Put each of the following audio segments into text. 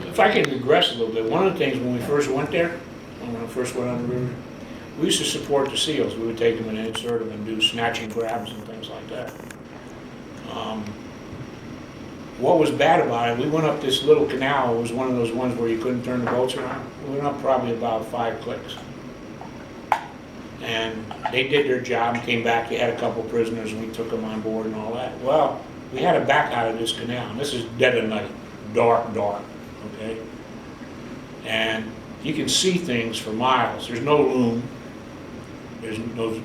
If I can digress a little bit, one of the things when we first went there, when I first went on the river, we used to support the SEALs. We would take them and insert them and do snatch and grabs and things like that. What was bad about it, we went up this little canal. It was one of those ones where you couldn't turn the boats around. We went up probably about 5 clicks. And they did their job and came back. They had a couple prisoners and we took them on board and all that. Well, we had to back out of this canal. And this is dead of night, dark, okay? And you can see things for miles. There's no loom. There's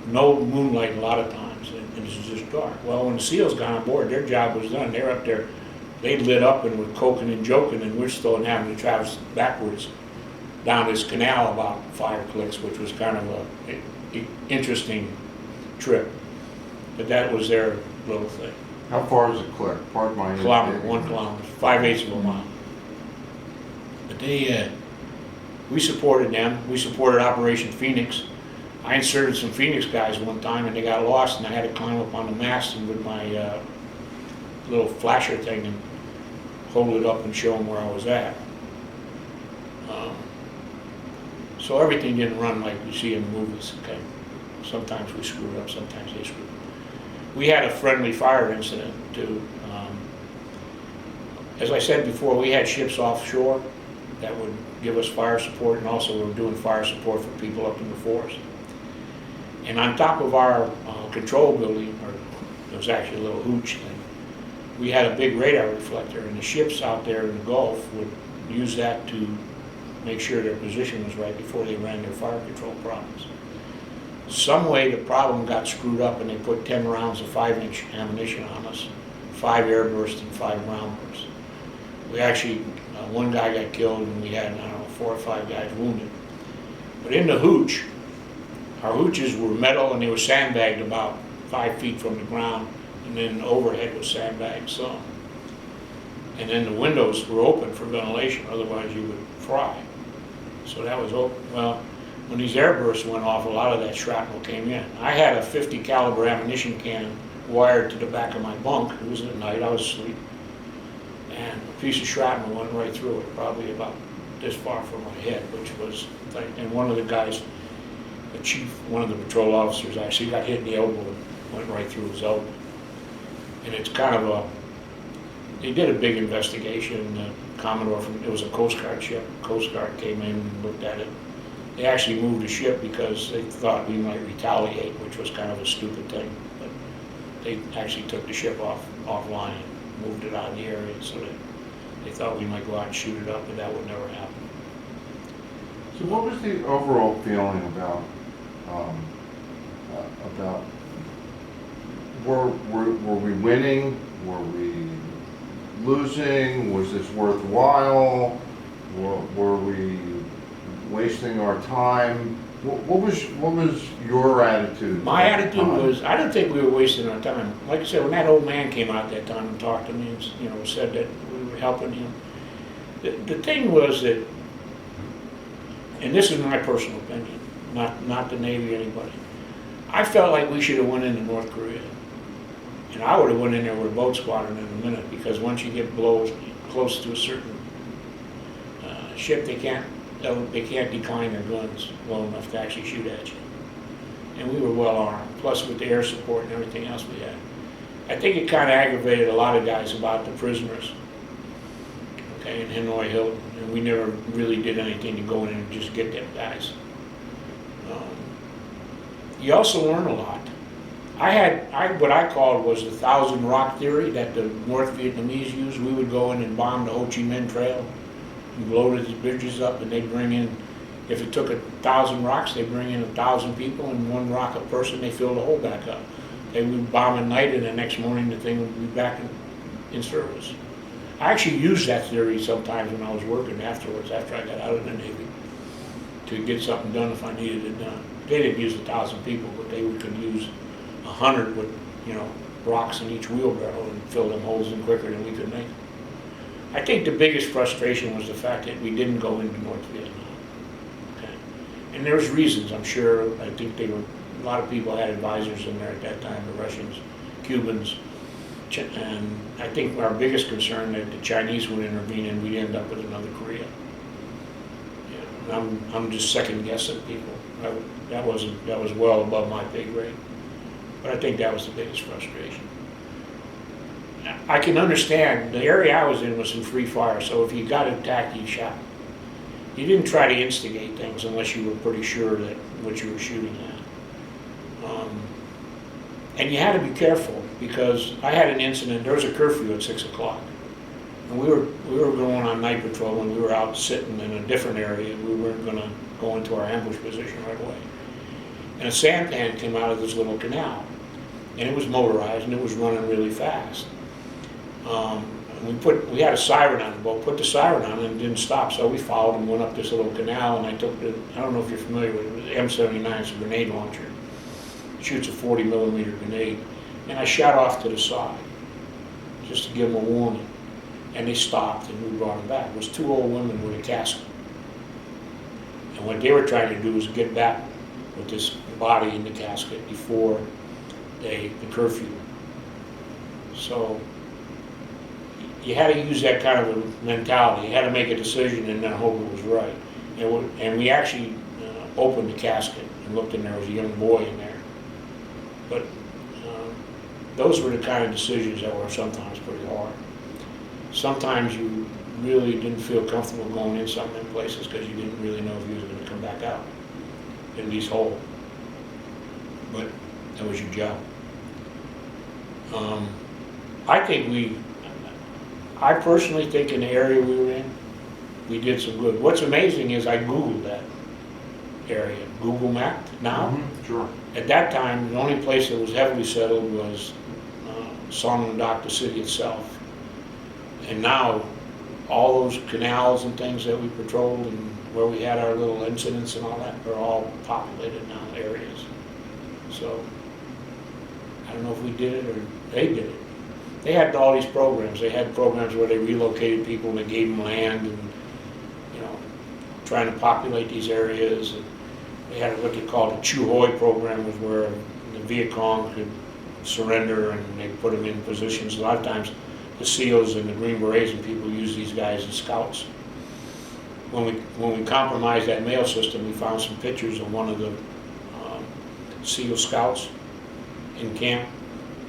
no moonlight a lot of times. And it's just dark. Well, when the SEALs got on board, their job was done. They're up there. They lit up and were coking and joking, and we're still having to traverse backwards down this canal about 5 clicks, which was kind of a interesting trip. But that was their little thing. How far is a click? Pardon my Kilometer, 1 kilometer, 5/8 of a mile. But we supported them. We supported Operation Phoenix. I inserted some Phoenix guys one time, and they got lost, and I had to climb up on the mast and with my little flasher thing and hold it up and show them where I was at. So everything didn't run like you see in the movies, okay? Sometimes we screwed up, sometimes they screwed up. We had a friendly fire incident too. As I said before, we had ships offshore that would give us fire support, and also we were doing fire support for people up in the forest. And on top of our control building, or it was actually a little hooch thing, we had a big radar reflector, and the ships out there in the Gulf would use that to make sure their position was right before they ran their fire control problems. Some way the problem got screwed up and they put 10 rounds of 5-inch ammunition on us, 5 air bursts and 5 round bursts. We actually, one guy got killed and we had, I don't know, 4 or 5 guys wounded. But in the hooch, our hooches were metal and they were sandbagged about 5 feet from the ground, and then the overhead was sandbagged some. And then the windows were open for ventilation, otherwise you would fry. So that was open. Well, when these air bursts went off, a lot of that shrapnel came in. I had a 50 caliber ammunition can wired to the back of my bunk. It was at night, I was asleep. And a piece of shrapnel went right through it, probably about this far from my head, which was, and one of the guys, the chief, one of the patrol officers actually got hit in the elbow and went right through his elbow. And it's kind of they did a big investigation. The Commodore it was a Coast Guard ship. Coast Guard came in and looked at it. They actually moved the ship because they thought we might retaliate, which was kind of a stupid thing. But they actually took the ship offline and moved it out of the area so that they thought we might go out and shoot it up, but that would never happen. So what was the overall feeling about were we winning? Were we losing? Was this worthwhile? Were we wasting our time? What was your attitude? My attitude was, I didn't think we were wasting our time. Like I said, when that old man came out that time and talked to me and said that we were helping him, the thing was that, and this is my personal opinion, not the Navy or anybody, I felt like we should have went into North Korea. And I would have went in there with a boat squadron in a minute, because once you get close to a certain ship, they can't decline their guns well enough to actually shoot at you. And we were well armed, plus with the air support and everything else we had. I think it kind of aggravated a lot of guys about the prisoners, okay, in Hanoi Hilton, and we never really did anything to go in and just get them guys. You also learn a lot. What I called was the 1,000 rock theory that the North Vietnamese used. We would go in and bomb the Ho Chi Minh Trail. We loaded the bridges up, and they'd bring in, if it took 1,000 rocks, they'd bring in 1,000 people, and 1 rock a person, they filled the hole back up. They would bomb at night, and the next morning the thing would be back in service. I actually used that theory sometimes when I was working afterwards, after I got out of the Navy, to get something done if I needed it done. They didn't use 1,000 people, but they could use 100 with, rocks in each wheelbarrow and fill them holes in quicker than we could make them. I think the biggest frustration was the fact that we didn't go into North Vietnam. Okay. And there's reasons, I'm sure. I think a lot of people had advisors in there at that time, the Russians, Cubans, and I think our biggest concern that the Chinese would intervene and we'd end up with another Korea. Yeah, and I'm just second guessing people. That was well above my pay grade. But I think that was the biggest frustration. I can understand, the area I was in was in free fire, so if you got attacked, you shot. You didn't try to instigate things unless you were pretty sure that what you were shooting at. And you had to be careful, because I had an incident, there was a curfew at 6 o'clock. And we were going on night patrol, and we were out sitting in a different area. We weren't gonna go into our ambush position right away. And a sampan came out of this little canal. And it was motorized, and it was running really fast. We had a siren on the boat, put the siren on, and it didn't stop, so we followed and went up this little canal, and I took I don't know if you're familiar with it, the M79, it's a grenade launcher. It shoots a 40-millimeter grenade, and I shot off to the side, just to give them a warning. And they stopped, and we brought them back. It was 2 old women with a casket. And what they were trying to do was get back with this body in the casket before the curfew. So you had to use that kind of a mentality. You had to make a decision and then hope it was right. And we actually opened the casket and looked in there. Was a young boy in there. But those were the kind of decisions that were sometimes pretty hard. Sometimes you really didn't feel comfortable going in some of them places because you didn't really know if you was going to come back out in these holes. But that was your job. I personally think in the area we were in, we did some good. What's amazing is I Googled that area, Google mapped now. Mm-hmm, sure. At that time, the only place that was heavily settled was Sonnedock, the city itself. And now, all those canals and things that we patrolled and where we had our little incidents and all that are all populated now areas. So, I don't know if we did it or they did it. They had all these programs. They had programs where they relocated people and they gave them land and, you know, trying to populate these areas. And they had what they called a Chuhoi program, was where the Viet Cong could surrender and they put them in positions. A lot of times the SEALs and the Green Berets and people use these guys as scouts. When we compromised that mail system, we found some pictures of one of the SEAL scouts in camp,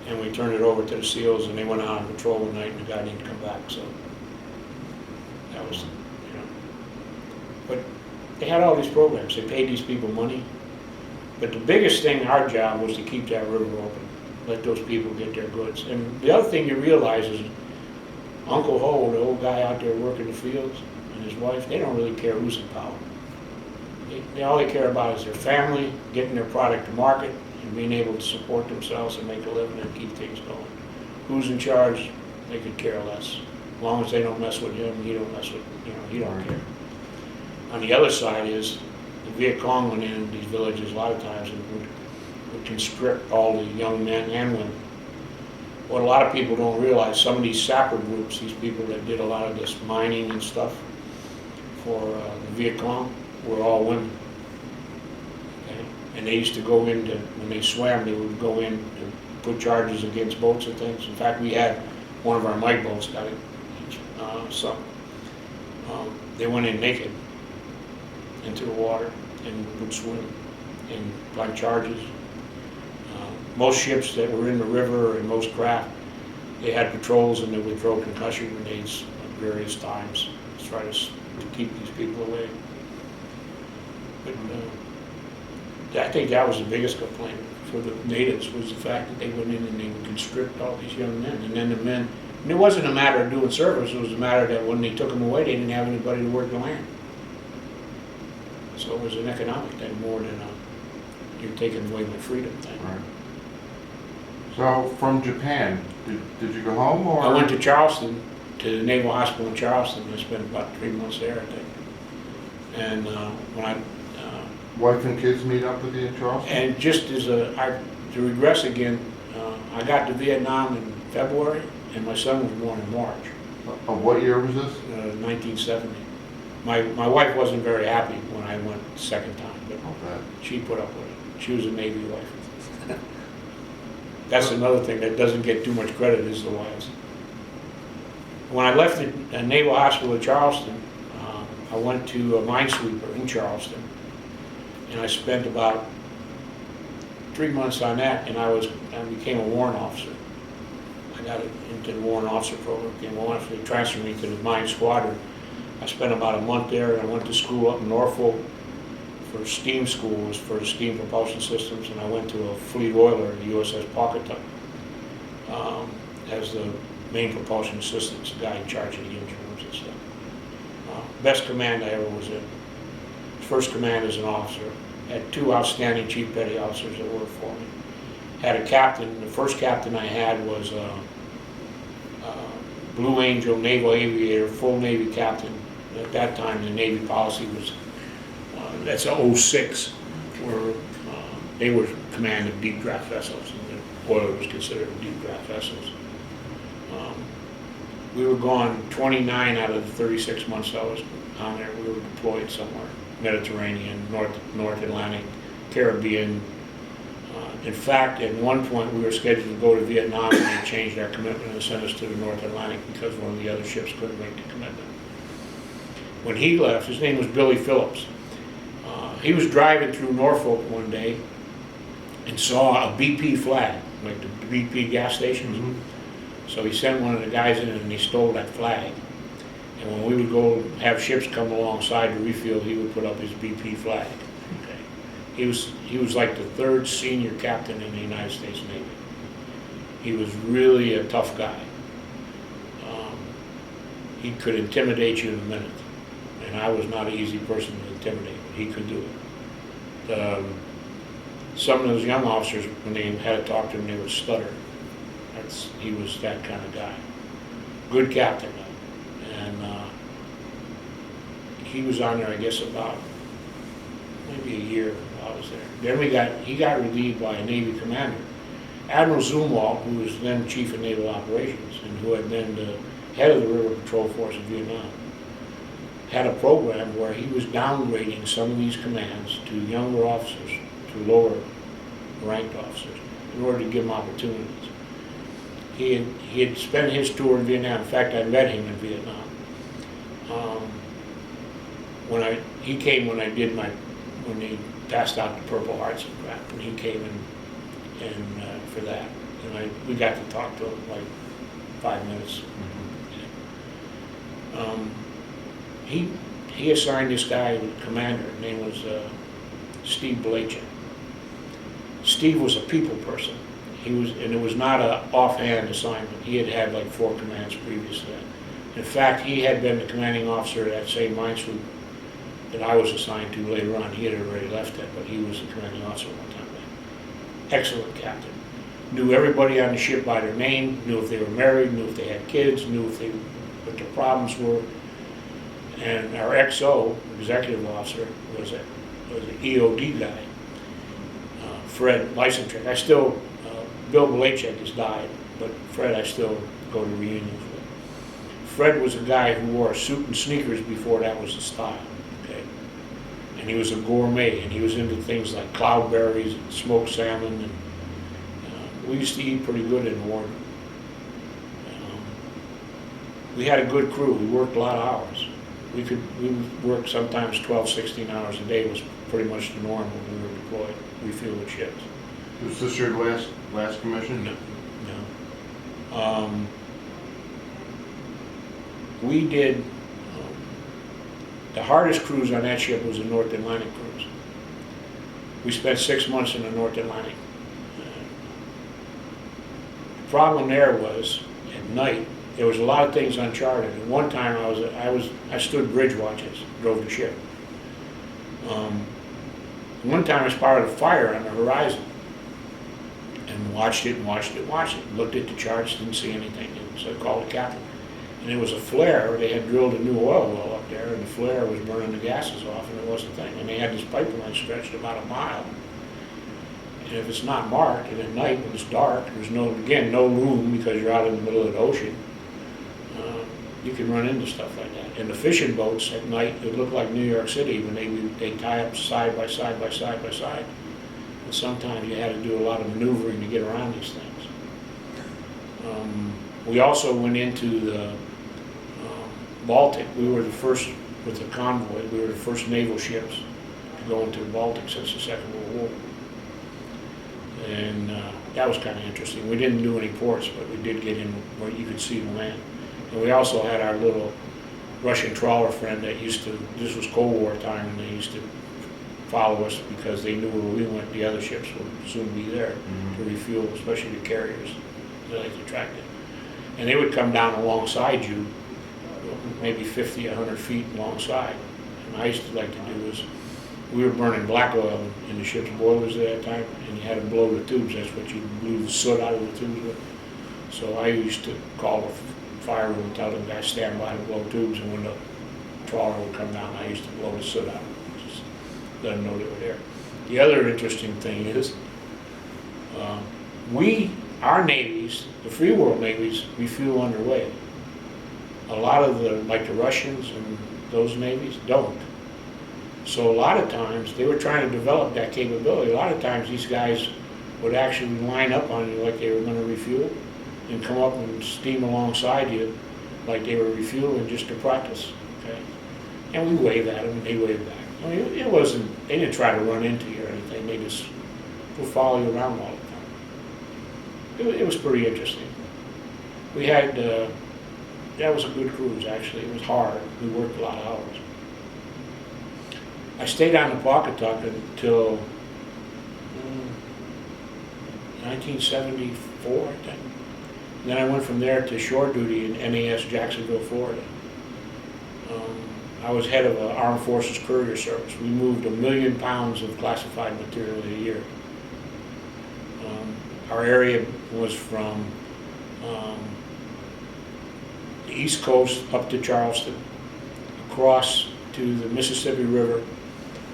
and we turned it over to the SEALs, and they went out on patrol one night, and the guy didn't come back. So that was, you know. But they had all these programs. They paid these people money. But the biggest thing, our job, was to keep that river open, let those people get their goods. And the other thing you realize is Uncle Ho, the old guy out there working the fields, and his wife, they don't really care who's in power. All they care about is their family, getting their product to market, and being able to support themselves and make a living and keep things going. Who's in charge, they could care less. As long as they don't mess with him, he don't mess with, he don't care. On the other side is, the Viet Cong went in these villages a lot of times and would constrict all the young men and women. What a lot of people don't realize, some of these sapper groups, these people that did a lot of this mining and stuff for the Viet Cong, were all women. Okay? And they used to go into, when they swam, they would go in to put charges against boats and things. In fact, we had one of our Mike boats got it. They went in naked into the water and would swim and like charges. Most ships that were in the river and most craft, they had patrols and they would throw concussion grenades at various times to try to keep these people away. But I think that was the biggest complaint for the natives, was the fact that they went in and they would constrict all these young men. And then the men, and it wasn't a matter of doing service, it was a matter that when they took them away, they didn't have anybody to work the land. So it was an economic thing more than you're taking away my freedom thing. Right. So from Japan, did you go home or? I went to Charleston, to the Naval Hospital in Charleston. I spent about 3 months there, I think. And when I wife and kids meet up with you in Charleston? And just as to regress again, I got to Vietnam in February, and my son was born in March. Of what year was this? 1970. My wife wasn't very happy when I went the second time, but she put up with it. She was a Navy wife. That's another thing that doesn't get too much credit is the wives. When I left the Naval Hospital at Charleston, I went to a minesweeper in Charleston, and I spent about 3 months on that, and I became a warrant officer. I got into the warrant officer program, became a warrant officer. They transferred me to the mine squadron. I spent about a month there, and I went to school up in Norfolk for steam school, it was for the steam propulsion systems, and I went to a fleet oiler, the U.S.S. Pawcatuck, as the main propulsion systems guy in charge of the engine rooms and stuff. Best command I ever was in. First command as an officer. Had 2 outstanding chief petty officers that worked for me. Had a captain. The first captain I had was Blue Angel naval aviator, full Navy captain. At that time, the Navy policy was that's a 06, where they were command of deep draft vessels, and the oiler was considered deep draft vessels. We were gone 29 out of the 36 months I was on there. We were deployed somewhere, Mediterranean, North Atlantic, Caribbean. In fact, at one point we were scheduled to go to Vietnam, and they changed our commitment and sent us to the North Atlantic because one of the other ships couldn't make the commitment. When he left, his name was Billy Phillips. He was driving through Norfolk one day and saw a BP flag, like the BP gas stations. Mm-hmm. So he sent one of the guys in and he stole that flag. And when we would go have ships come alongside to refuel, he would put up his BP flag. Okay. He was like the 3rd senior captain in the United States Navy. He was really a tough guy. He could intimidate you in a minute. And I was not an easy person to intimidate, but he could do it. Some of those young officers, when they had to talk to him, they would stutter. He was that kind of guy. Good captain, though. And he was on there, I guess, about maybe a year while I was there. Then he got relieved by a Navy commander, Admiral Zumwalt, who was then Chief of Naval Operations and who had been the head of the River Patrol Force in Vietnam. Had a program where he was downgrading some of these commands to younger officers, to lower ranked officers, in order to give them opportunities. He had spent his tour in Vietnam. In fact, I met him in Vietnam. He came when they passed out the Purple Hearts and crap, and he came in for that. And we got to talk to him like 5 minutes. He assigned this guy a commander. His name was Steve Blachek. Steve was a people person. And it was not an offhand assignment. He had had like 4 commands previous to that. In fact, he had been the commanding officer of that same minesweep that I was assigned to later on. He had already left that, but he was the commanding officer one time then. Excellent captain. Knew everybody on the ship by their name, knew if they were married, knew if they had kids, knew what their problems were. And our XO, executive officer, was an EOD guy, Fred Lysentrick. Bill Blachek has died, but Fred I still go to reunions with. Fred was a guy who wore a suit and sneakers before that was the style, okay? And he was a gourmet, and he was into things like cloudberries and smoked salmon, and we used to eat pretty good in the war. We had a good crew. We worked a lot of hours. We would work sometimes 12, 16 hours a day was pretty much the norm when we were deployed, refueling ships. Was this your last commission? No. We did, the hardest cruise on that ship was the North Atlantic cruise. We spent 6 months in the North Atlantic. The problem there was, at night, there was a lot of things uncharted. And one time I stood bridge watches, drove the ship. One time I spotted a fire on the horizon and watched it. Looked at the charts, didn't see anything. So I called the captain. And it was a flare. They had drilled a new oil well up there, and the flare was burning the gases off, and it wasn't a thing. And they had this pipeline stretched about a mile. And if it's not marked, and at night when it's dark, there's no room because you're out in the middle of the ocean, you can run into stuff like that. And the fishing boats at night, it looked like New York City when they tie up side by side by side by side. And sometimes you had to do a lot of maneuvering to get around these things. We also went into the Baltic. We were the first, with the convoy, we were the first naval ships to go into the Baltic since the Second World War. And that was kind of interesting. We didn't do any ports, but we did get in where you could see the land. And we also had our little Russian trawler friend that used to, this was Cold War time, and they used to follow us because they knew where we went, the other ships would soon be there to refuel, especially the carriers that they attracted. And they would come down alongside you, maybe 50, 100 feet alongside. And I used to like to do is, we were burning black oil in the ship's boilers at that time, and you had to blow the tubes. That's what you blew the soot out of the tubes with. So I used to call the fire room and tell them guys stand by to blow tubes, and when the trawler would come down, I used to blow the soot out. Just let them know they were there. The other interesting thing is, our navies, the free world navies, refuel underway. A lot of the, like the Russians and those navies, don't. So a lot of times, they were trying to develop that capability. A lot of times, these guys would actually line up on you like they were going to refuel and come up and steam alongside you like they were refueling just to practice, okay? And we waved at them, and they waved back. I mean, it wasn't, they didn't try to run into you or anything. They just would follow you around all the time. It was pretty interesting. We had, that was a good cruise, actually. It was hard. We worked a lot of hours. I stayed on the Pawcatuck until 1974, I think. And then I went from there to shore duty in NAS Jacksonville, Florida. I was head of an Armed Forces Courier Service. We moved 1 million pounds of classified material a year. Our area was from the East Coast up to Charleston, across to the Mississippi River,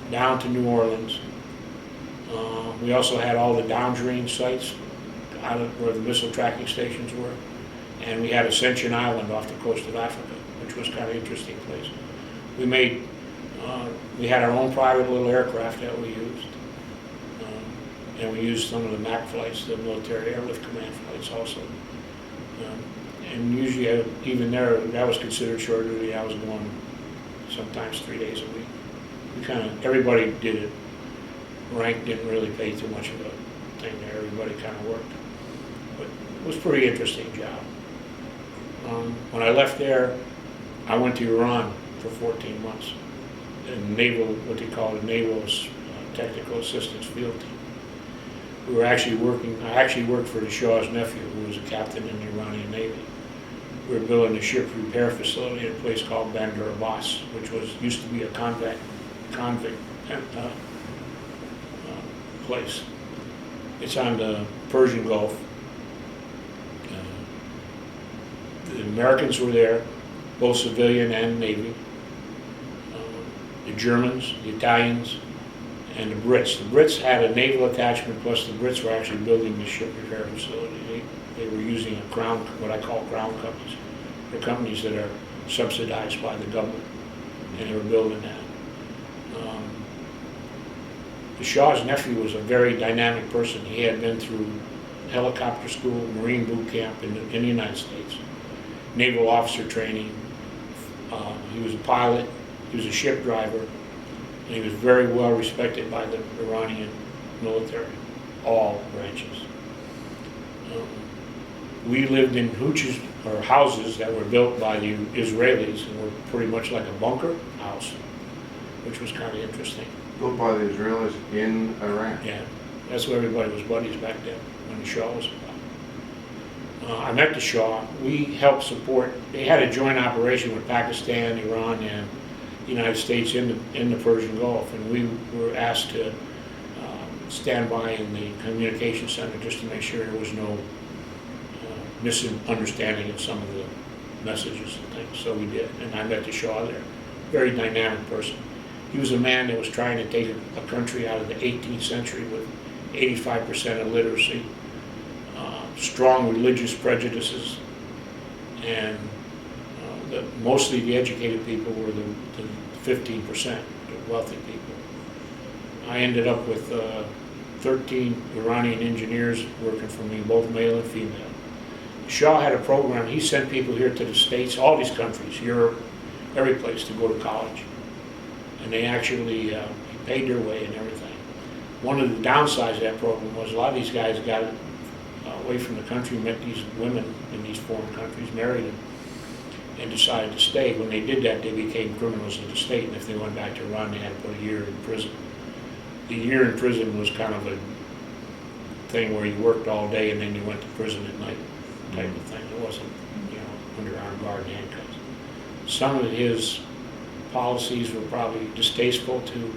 down to New Orleans. We also had all the downstream sites out of where the missile tracking stations were. And we had Ascension Island off the coast of Africa, which was kind of an interesting place. We made, we had our own private little aircraft that we used. And we used some of the MAC flights, the Military Airlift Command flights also. And usually, even there, that was considered short duty. I was going sometimes 3 days a week. We kind of, everybody did it. Rank didn't really pay too much of a thing there. Everybody kind of worked. But it was a pretty interesting job. When I left there, I went to Iran for 14 months. In naval, what they call the Naval Technical Assistance Field Team. We were actually working, I actually worked for the Shah's nephew, who was a captain in the Iranian Navy. We were building a ship repair facility at a place called Bandar Abbas, which used to be a convict place. It's on the Persian Gulf. The Americans were there, both civilian and Navy. The Germans, the Italians, and the Brits. The Brits had a naval attachment, plus the Brits were actually building the ship repair facility. They were using a crown, what I call crown companies. They're companies that are subsidized by the government, and they were building that. The Shah's nephew was a very dynamic person. He had been through helicopter school, Marine boot camp in the United States, naval officer training. He was a pilot, he was a ship driver, and he was very well respected by the Iranian military, all branches. We lived in houches, or houses that were built by the Israelis, and were pretty much like a bunker house, which was kind of interesting. Built by the Israelis in Iran? Yeah, that's where everybody was buddies back then, when the Shah was about. I met the Shah. We helped support, they had a joint operation with Pakistan, Iran, and the United States in the Persian Gulf, and we were asked to stand by in the communication center just to make sure there was no misunderstanding of some of the messages and things. So we did, and I met the Shah there. Very dynamic person. He was a man that was trying to take a country out of the 18th century with 85% illiteracy, strong religious prejudices, and mostly the educated people were the 15%, the wealthy people. I ended up with 13 Iranian engineers working for me, both male and female. Shaw had a program, he sent people here to the States, all these countries, Europe, every place to go to college. And they actually paid their way and everything. One of the downsides of that program was a lot of these guys got away from the country, met these women in these foreign countries, married them, and decided to stay. When they did that, they became criminals of the state, and if they went back to Iran, they had to put a year in prison. The year in prison was kind of a thing where you worked all day and then you went to prison at night type of thing. It wasn't, you know, under armed guard and handcuffs. Some of his policies were probably distasteful to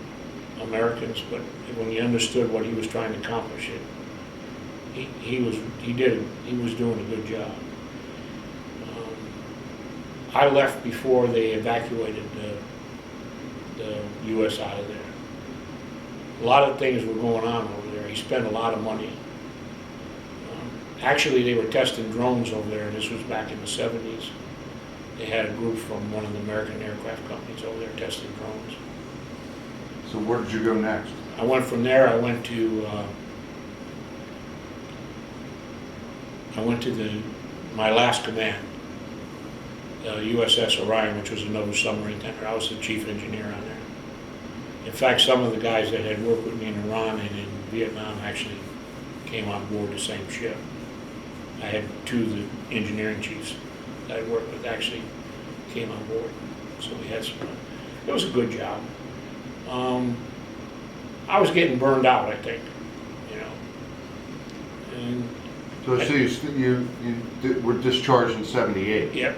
Americans, but when he understood what he was trying to accomplish, he was doing a good job. I left before they evacuated the U.S. out of there. A lot of things were going on over there. He spent a lot of money. Actually, they were testing drones over there. This was back in the 70s. They had a group from one of the American aircraft companies over there testing drones. So where did you go next? I went from there. I went to my last command, U.S.S. Orion, which was another submarine tanker. I was the chief engineer on there. In fact, some of the guys that had worked with me in Iran and in Vietnam actually came on board the same ship. I had two of the engineering chiefs that I worked with actually came on board. So we had some, it was a good job. I was getting burned out, I think, you know. And So you were discharged in 78? Yep.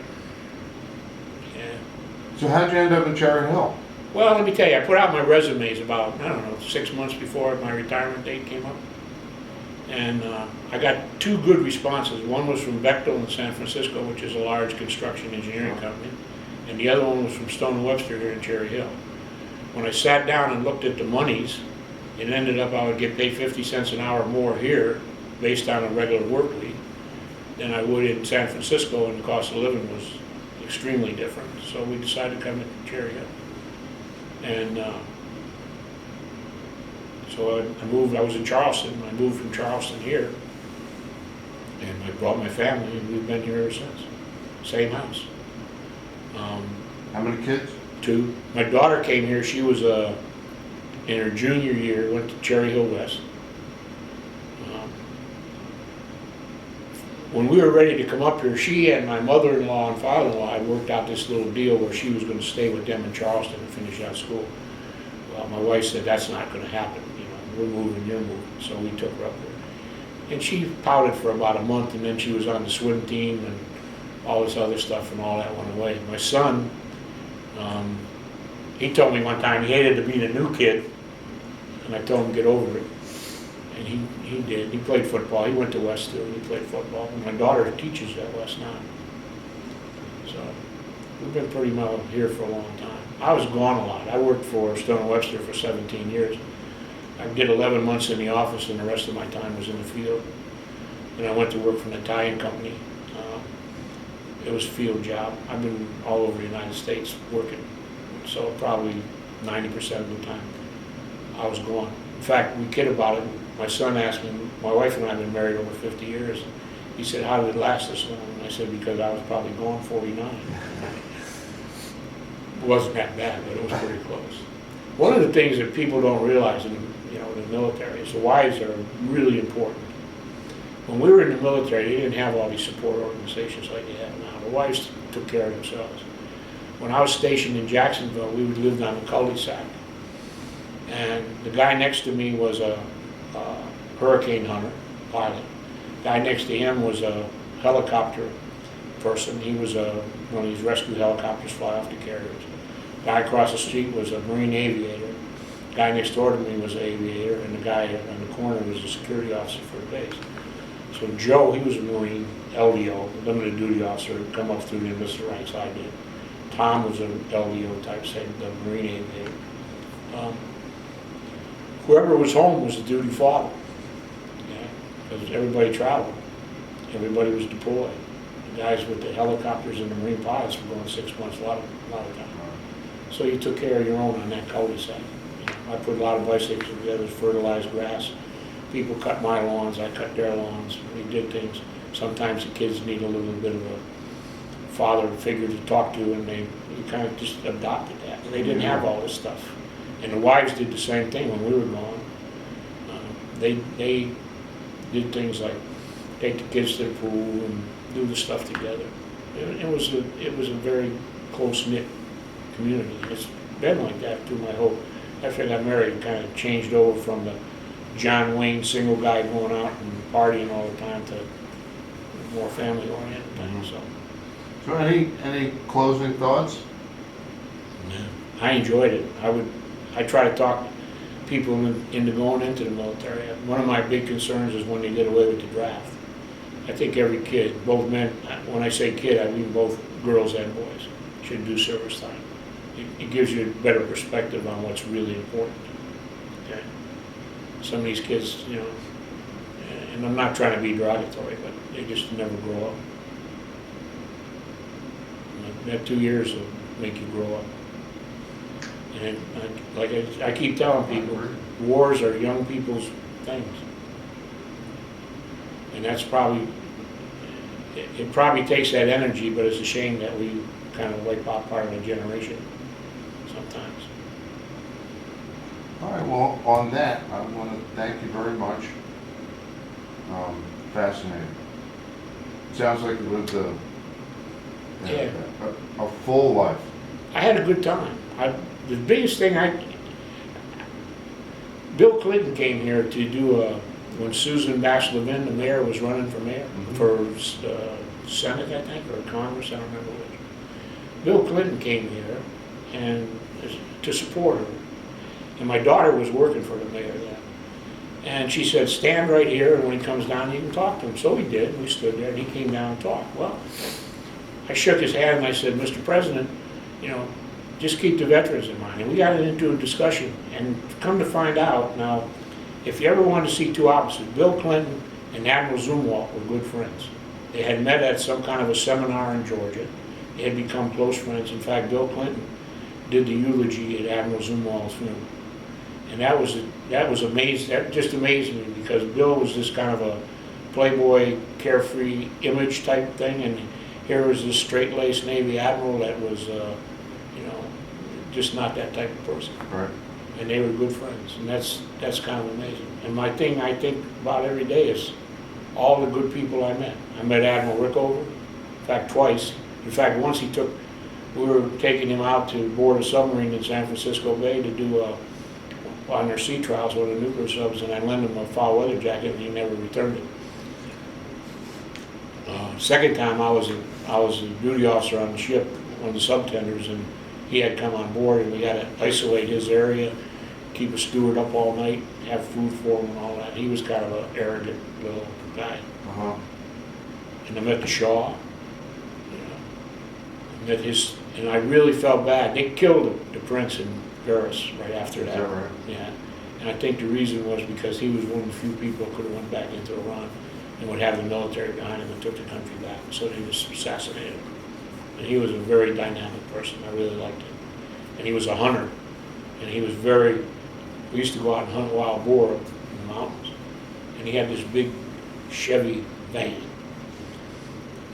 Yeah. So how'd you end up in Cherry Hill? Well, let me tell you, I put out my resumes about, I don't know, 6 months before my retirement date came up. And I got two good responses. One was from Bechtel in San Francisco, which is a large construction engineering company. And the other one was from Stone & Webster here in Cherry Hill. When I sat down and looked at the monies, it ended up I would get paid 50 cents an hour more here based on a regular work week than I would in San Francisco, and the cost of living was extremely different. So we decided to come to Cherry Hill. And so I moved, I was in Charleston. I moved from Charleston here, and I brought my family, and we've been here ever since. Same house. How many kids? 2. My daughter came here, she was in her junior year, went to Cherry Hill West. When we were ready to come up here, she and my mother-in-law and father-in-law had worked out this little deal where she was going to stay with them in Charleston and finish out school. Well, my wife said, that's not going to happen, you know, we're moving, you're moving. So we took her up there. And she pouted for about a month, and then she was on the swim team and all this other stuff, and all that went away. My son, he told me one time he hated to be the new kid, and I told him to get over it. And he did. He played football. He went to West too. He played football. And my daughter teaches at West now. So we've been pretty well here for a long time. I was gone a lot. I worked for Stone & Webster for 17 years. I did 11 months in the office, and the rest of my time was in the field. And I went to work for an Italian company. It was a field job. I've been all over the United States working. So probably 90% of the time I was gone. In fact, we kid about it. My son asked me, my wife and I have been married over 50 years. He said, how did it last this long? And I said, because I was probably gone 49. It wasn't that bad, but it was pretty close. One of the things that people don't realize in the military is the wives are really important. When we were in the military, they didn't have all these support organizations like they have now. The wives took care of themselves. When I was stationed in Jacksonville, we lived on the cul-de-sac. And the guy next to me was a hurricane hunter, pilot. The guy next to him was a helicopter person. He was one of these rescue helicopters fly off the carriers. The guy across the street was a Marine aviator. The guy next door to me was an aviator, and the guy on the corner was a security officer for the base. So Joe, he was a Marine, LDO, limited duty officer, come up through the enlisted ranks, I did. Tom was an LDO type, same, the Marine aviator. Whoever was home was the duty father, because everybody traveled. Everybody was deployed. The guys with the helicopters and the Marine pilots were going 6 months, a lot of time. So you took care of your own on that cul-de-sac. I put a lot of bicycles together, fertilized grass. People cut my lawns, I cut their lawns. We did things. sometimes the kids need a little bit of a father figure to talk to, and you kind of just adopted that. They didn't have all this stuff. And the wives did the same thing when we were gone. They did things like take the kids to the pool and do the stuff together. It was a very close-knit community. It's been like that through my whole, after I got married, it kind of changed over from the John Wayne single guy going out and partying all the time to more family-oriented things. So any closing thoughts? I enjoyed it. I try to talk people into going into the military. One of my big concerns is when they get away with the draft. I think every kid, both men, when I say kid, I mean both girls and boys, should do service time. It gives you a better perspective on what's really important. Okay? Some of these kids, you know, and I'm not trying to be derogatory, but they just never grow up. That 2 years will make you grow up. And like I keep telling people, wars are young people's things. And that's probably, it probably takes that energy, but it's a shame that we kind of wipe out part of a generation sometimes. All right, well, on that, I want to thank you very much. Fascinating. Sounds like you lived a full life. I had a good time. The biggest thing Bill Clinton came here to do when Susan Bass-Levin, the mayor, was running for mayor, for Senate, I think, or Congress, I don't remember which. Bill Clinton came here and to support her. And my daughter was working for the mayor then. And she said, stand right here, and when he comes down, you can talk to him. So we did. We stood there, and he came down and talked. Well, I shook his hand, and I said, Mr. President, you know, just keep the veterans in mind. And we got into a discussion, and come to find out, now, if you ever wanted to see two opposites, Bill Clinton and Admiral Zumwalt were good friends. They had met at some kind of a seminar in Georgia. They had become close friends. In fact, Bill Clinton did the eulogy at Admiral Zumwalt's funeral. And that was amazing. That just amazed me, because Bill was this kind of a playboy, carefree image type thing, and here was this straight-laced Navy admiral that was, you know, just not that type of person. Right. And they were good friends, and that's kind of amazing. And my thing I think about every day is all the good people I met. I met Admiral Rickover, in fact, twice. In fact, once we were taking him out to board a submarine in San Francisco Bay to do on their sea trials with the nuclear subs, and I lent him a foul weather jacket, and he never returned it. Second time, I was a duty officer on the ship, one of the subtenders, and he had come on board, and we had to isolate his area, keep a steward up all night, have food for him and all that. He was kind of an arrogant little guy. And I met the Shaw. And I really felt bad. They killed the prince in Paris right after that. Is that right? Yeah. And I think the reason was because he was one of the few people who could have went back into Iran and would have the military behind him and took the country back. So they just assassinated him. And he was a very dynamic person. I really liked him. And he was a hunter. And he was we used to go out and hunt wild boar in the mountains. And he had this big Chevy van.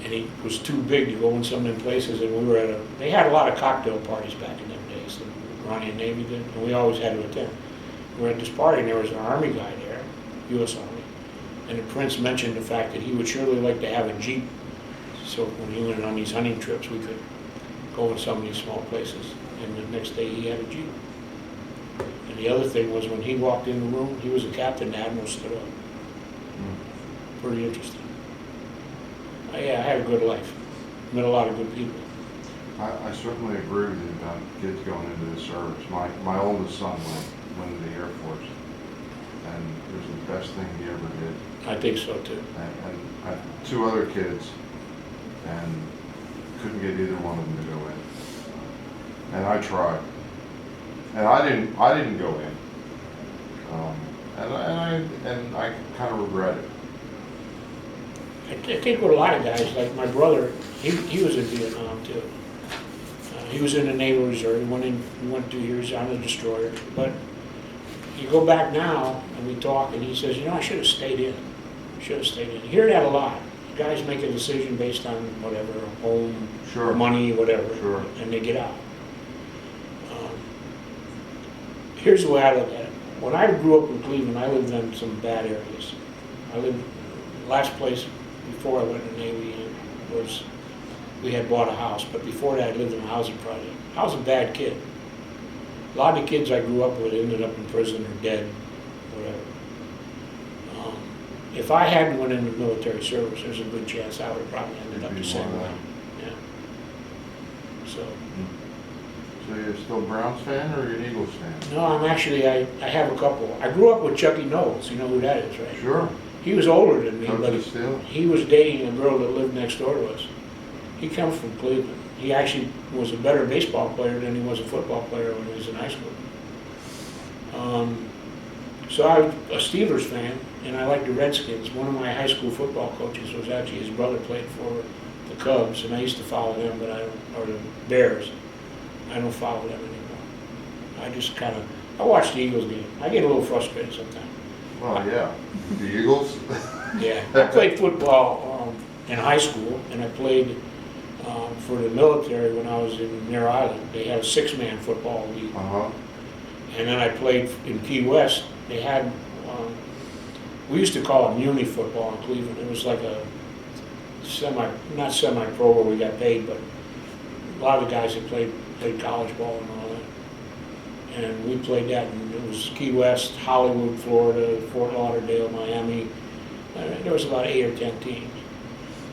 And he was too big to go in some of them places. And we were they had a lot of cocktail parties back in them days, the Iranian Navy did. And we always had to attend. We were at this party, and there was an Army guy there, U.S. Army. And the prince mentioned the fact that he would surely like to have a Jeep. So when he went on these hunting trips, we could go in some of these small places. And the next day he had a Jeep. And the other thing was when he walked in the room, he was a captain, the admiral stood up. Pretty interesting. Yeah, I had a good life. Met a lot of good people. I certainly agree with you about kids going into the service. My oldest son went into the Air Force, and it was the best thing he ever did. I think so too. And I had two other kids, and couldn't get either one of them to go in. And I tried, and I didn't go in. And I kind of regret it. I think with a lot of guys, like my brother, he was in Vietnam too. He was in the Naval Reserve. He went 2 years on a destroyer. But you go back now and we talk, and he says, you know, I should have stayed in. Should have stayed in. You hear that a lot. guys make a decision based on whatever, home, Sure. money, whatever, Sure. and they get out. Here's the way I look at it. When I grew up in Cleveland, I lived in some bad areas. Last place before I went to the Navy was, we had bought a house, but before that I lived in a housing project. I was a bad kid. A lot of the kids I grew up with ended up in prison or dead, whatever. If I hadn't went into military service, there's a good chance I would have probably ended up You'd the be same one of way. them. Yeah. So, So you're still a Browns fan or you're an Eagles fan? no, I'm actually, I have a couple. I grew up with Chucky Knowles, you know who that is, right? Sure. He was older than me, Coach but of the Steelers. he was dating a girl that lived next door to us. He comes from Cleveland. He actually was a better baseball player than he was a football player when he was in high school. So I was a Steelers fan, and I liked the Redskins. One of my high school football coaches was actually, his brother played for the Cubs, and I used to follow them, but or the Bears. I don't follow them anymore. I just kind of, I watch the Eagles game. I get a little frustrated sometimes. Well, yeah. The Eagles? Yeah, I played football in high school, and I played for the military when I was in Mare Island. They had a 6-man football league. Uh-huh. And then I played in Key West. They had, we used to call it muni football in Cleveland. It was like a not semi-pro where we got paid, but a lot of the guys that played college ball and all that. And we played that, and it was Key West, Hollywood, Florida, Fort Lauderdale, Miami. There was about 8 or 10 teams.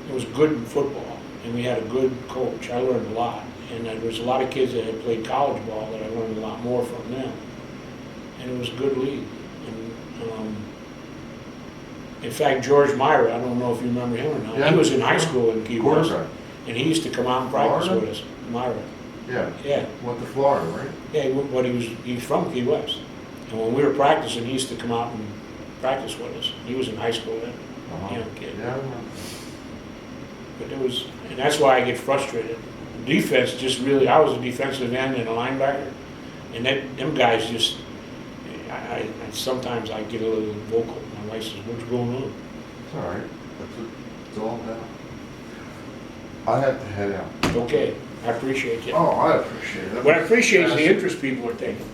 It was good football, and we had a good coach. I learned a lot. And there was a lot of kids that had played college ball that I learned a lot more from them. And it was a good league. And, in fact, George Myra, I don't know if you remember him or not. Yeah, He was in high sure. school in Key West. Quarterback. And he used to come out and practice Florida? with us, Myra. Yeah. Yeah. Went to Florida, right? Yeah, but he's from Key West. And when we were practicing, he used to come out and practice with us. He was in high school then, Uh-huh. young kid. Yeah, I remember. But it was, and that's why I get frustrated. Defense just really, I was a defensive end and a linebacker, and them guys just, sometimes I get a little vocal. My wife says, "What's going on?" It's all right. That's what it's all about. I have to head out. Okay, I appreciate you. Oh, I appreciate it. What I appreciate is the interest people are taking.